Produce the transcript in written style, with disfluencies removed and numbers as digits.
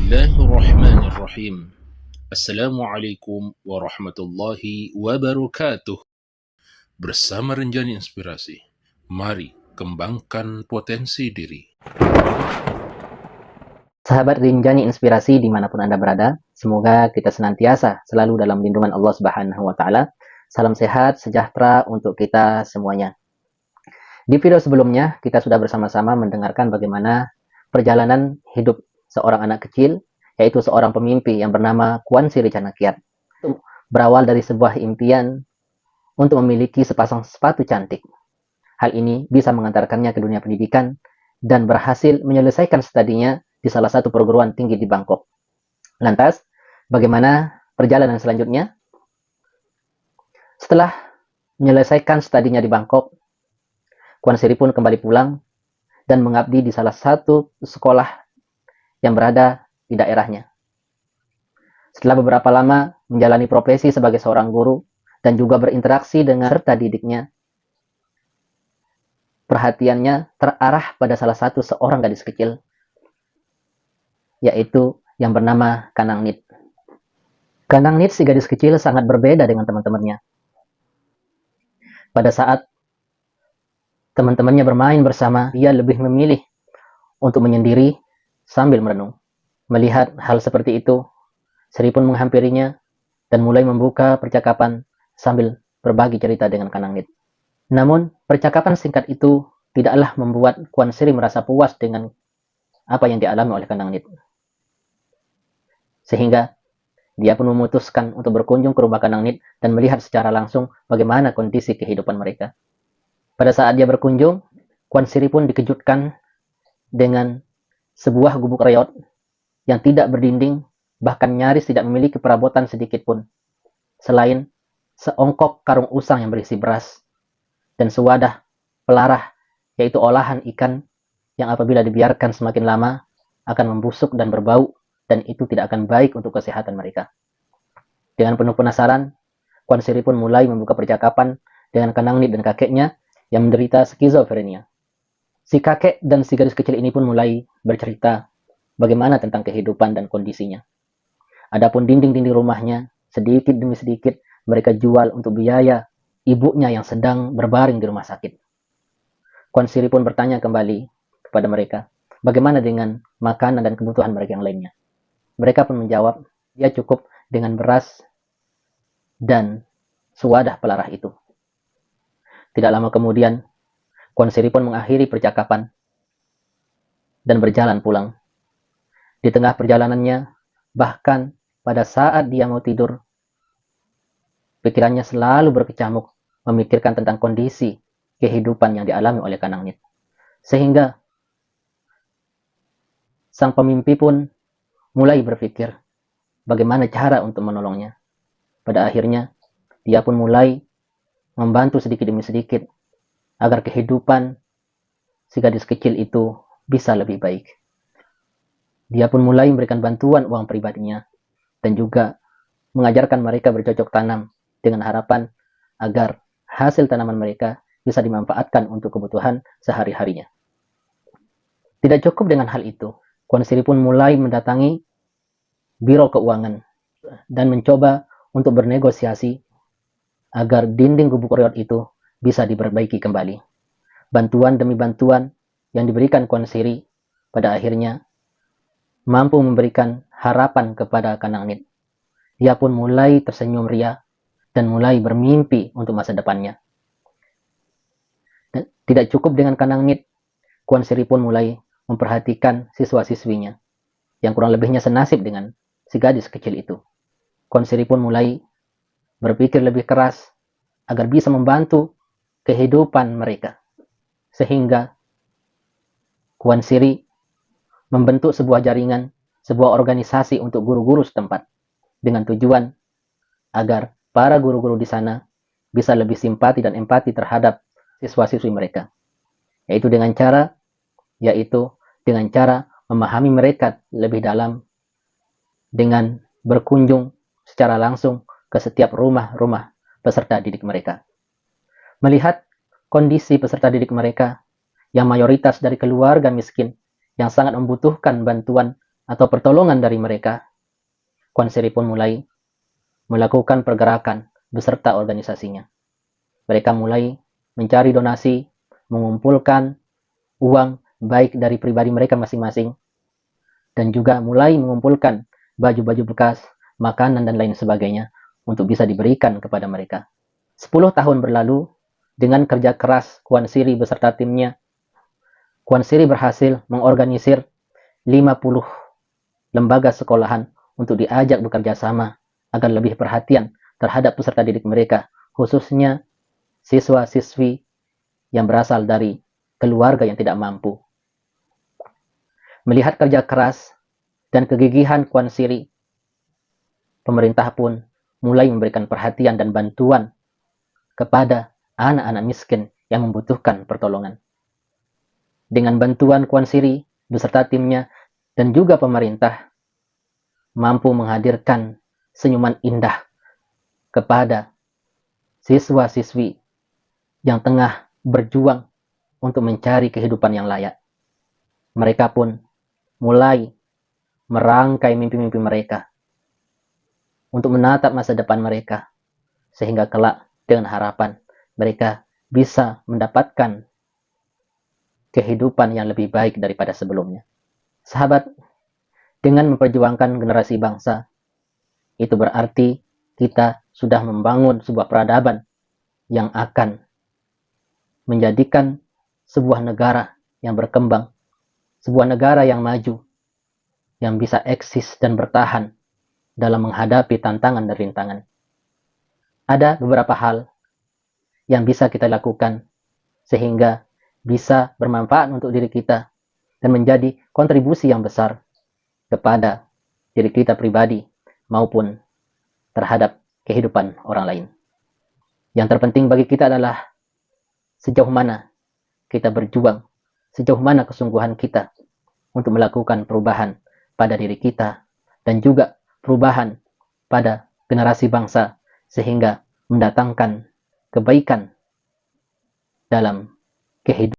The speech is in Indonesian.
Bismillahirrahmanirrahim. Assalamualaikum warahmatullahi wabarakatuh. Bersama Renjani Inspirasi, mari kembangkan potensi diri. Sahabat Rinjani Inspirasi dimanapun Anda berada, semoga kita senantiasa selalu dalam lindungan Allah Subhanahu wa Ta'ala. Salam sehat, sejahtera untuk kita semuanya. Di video sebelumnya, kita sudah bersama-sama mendengarkan bagaimana perjalanan hidup seorang anak kecil, yaitu seorang pemimpi yang bernama Kwan Siri Canakiat. Berawal dari sebuah impian untuk memiliki sepasang sepatu cantik. Hal ini bisa mengantarkannya ke dunia pendidikan dan berhasil menyelesaikan studinya di salah satu perguruan tinggi di Bangkok. Lantas, bagaimana perjalanan selanjutnya? Setelah menyelesaikan studinya di Bangkok, Kwan Siri pun kembali pulang dan mengabdi di salah satu sekolah yang berada di daerahnya. Setelah beberapa lama menjalani profesi sebagai seorang guru dan juga berinteraksi dengan peserta didiknya, perhatiannya terarah pada salah satu seorang gadis kecil, yaitu yang bernama Kanang Nit. Kanang Nit, si gadis kecil, sangat berbeda dengan teman-temannya. Pada saat teman-temannya bermain bersama, dia lebih memilih untuk menyendiri sambil merenung. Melihat hal seperti itu, Sri pun menghampirinya dan mulai membuka percakapan sambil berbagi cerita dengan Kanang Nit. Namun, percakapan singkat itu tidaklah membuat Kwan Siri merasa puas dengan apa yang dialami oleh Kanang Nit. Sehingga dia pun memutuskan untuk berkunjung ke rumah Kanang Nit dan melihat secara langsung bagaimana kondisi kehidupan mereka. Pada saat dia berkunjung, Kwan Siri pun dikejutkan dengan sebuah gubuk reot yang tidak berdinding, bahkan nyaris tidak memiliki perabotan sedikit pun, selain seongkok karung usang yang berisi beras dan sewadah pelarah, yaitu olahan ikan yang apabila dibiarkan semakin lama akan membusuk dan berbau, dan itu tidak akan baik untuk kesehatan mereka. Dengan penuh penasaran, Kwan Siri pun mulai membuka percakapan dengan Kanang Nit dan kakeknya yang menderita skizofrenia. Si kakek dan si gadis kecil ini pun mulai bercerita bagaimana tentang kehidupan dan kondisinya. Adapun dinding-dinding rumahnya, sedikit demi sedikit mereka jual untuk biaya ibunya yang sedang berbaring di rumah sakit. Kwan Siri pun bertanya kembali kepada mereka, bagaimana dengan makanan dan kebutuhan mereka yang lainnya. Mereka pun menjawab, dia cukup dengan beras dan sewadah pelarah itu. Tidak lama kemudian, Kwan Siri pun mengakhiri percakapan dan berjalan pulang. Di tengah perjalanannya, bahkan pada saat dia mau tidur, pikirannya selalu berkecamuk memikirkan tentang kondisi kehidupan yang dialami oleh Kanang Nit. Sehingga sang pemimpi pun mulai berpikir bagaimana cara untuk menolongnya. Pada akhirnya, dia pun mulai membantu sedikit demi sedikit agar kehidupan si gadis kecil itu bisa lebih baik. Dia pun mulai memberikan bantuan uang pribadinya dan juga mengajarkan mereka bercocok tanam dengan harapan agar hasil tanaman mereka bisa dimanfaatkan untuk kebutuhan sehari-harinya. Tidak cukup dengan hal itu, Kwan Siri pun mulai mendatangi biro keuangan dan mencoba untuk bernegosiasi agar dinding gubuk reot itu bisa diperbaiki kembali. Bantuan demi bantuan yang diberikan Kwan Siri pada akhirnya mampu memberikan harapan kepada Kanang Nit. Dia pun mulai tersenyum ria dan mulai bermimpi untuk masa depannya. Dan tidak cukup dengan Kanang Nit, Kwan Siri pun mulai memperhatikan siswa-siswinya yang kurang lebihnya senasib dengan si gadis kecil itu. Kwan Siri pun mulai berpikir lebih keras agar bisa membantu kehidupan mereka. Sehingga Kwan Siri membentuk sebuah jaringan, sebuah organisasi untuk guru-guru setempat dengan tujuan agar para guru-guru di sana bisa lebih simpati dan empati terhadap siswa-siswi mereka. Yaitu dengan cara memahami mereka lebih dalam dengan berkunjung secara langsung ke setiap rumah-rumah peserta didik mereka. Melihat kondisi peserta didik mereka yang mayoritas dari keluarga miskin yang sangat membutuhkan bantuan atau pertolongan dari mereka, Kwan Siri pun mulai melakukan pergerakan beserta organisasinya. Mereka mulai mencari donasi, mengumpulkan uang baik dari pribadi mereka masing-masing, dan juga mulai mengumpulkan baju-baju bekas, makanan, dan lain sebagainya untuk bisa diberikan kepada mereka. 10 tahun berlalu, dengan kerja keras Kwan Siri beserta timnya, Kwan Siri berhasil mengorganisir 50 lembaga sekolahan untuk diajak bekerja sama agar lebih perhatian terhadap peserta didik mereka, khususnya siswa-siswi yang berasal dari keluarga yang tidak mampu. Melihat kerja keras dan kegigihan Kwan Siri, pemerintah pun mulai memberikan perhatian dan bantuan kepada anak-anak miskin yang membutuhkan pertolongan. Dengan bantuan Kwan Siri beserta timnya dan juga pemerintah mampu menghadirkan senyuman indah kepada siswa-siswi yang tengah berjuang untuk mencari kehidupan yang layak. Mereka pun mulai merangkai mimpi-mimpi mereka untuk menatap masa depan mereka, sehingga kelak dengan harapan mereka bisa mendapatkan kehidupan yang lebih baik daripada sebelumnya. Sahabat, dengan memperjuangkan generasi bangsa, itu berarti kita sudah membangun sebuah peradaban yang akan menjadikan sebuah negara yang berkembang, sebuah negara yang maju, yang bisa eksis dan bertahan dalam menghadapi tantangan dan rintangan. Ada beberapa hal yang bisa kita lakukan sehingga bisa bermanfaat untuk diri kita dan menjadi kontribusi yang besar kepada diri kita pribadi maupun terhadap kehidupan orang lain. Yang terpenting bagi kita adalah sejauh mana kita berjuang, sejauh mana kesungguhan kita untuk melakukan perubahan pada diri kita dan juga perubahan pada generasi bangsa sehingga mendatangkan kebaikan dalam kehidupan.